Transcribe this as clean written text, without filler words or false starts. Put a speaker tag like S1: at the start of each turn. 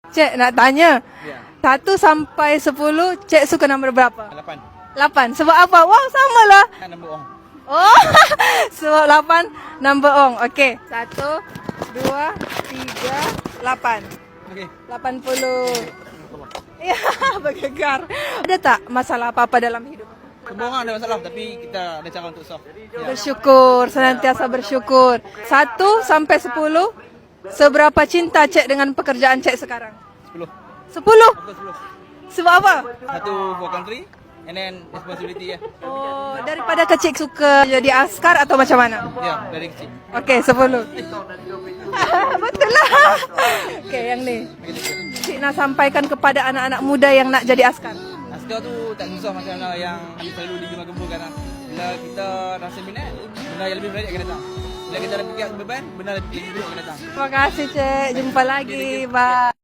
S1: Cik nak tanya.
S2: Ya.
S1: 1 sampai 10, Cik suka nombor berapa?
S2: 8.
S1: 8. Sebab apa? Wah, sama lah.
S2: Kan nombor orang.
S1: Oh, sebab 8 number ong. Okey. 1, 2, 3, 8.
S2: Okey.
S1: 80. Ya, bergegar. Ada tak masalah apa-apa dalam hidup?
S2: Semua orang ada masalah tapi kita ada cara untuk solve. Ya.
S1: Bersyukur, senantiasa bersyukur. 1 sampai 10, seberapa cinta Cik dengan pekerjaan Cik sekarang?
S2: 10.
S1: 10.
S2: Betul 10.
S1: Sebab apa?
S2: Satu for country and then responsibility ya.
S1: Oh, daripada kecil suka jadi askar atau macam mana?
S2: Ya, dari kecil.
S1: Okey, 10. Betul lah. Okey, yang ni. Cik nak sampaikan kepada anak-anak muda yang nak jadi askar.
S2: Askar tu tak susah macam mana yang selalu digembur-gemburkan lah. Bila kita rasa minat, benda yang lebih menarik akan datang. Bila kita ada fikir beban, benda lebih buruk akan datang.
S1: Terima kasih Cik. Jumpa lagi. Bye.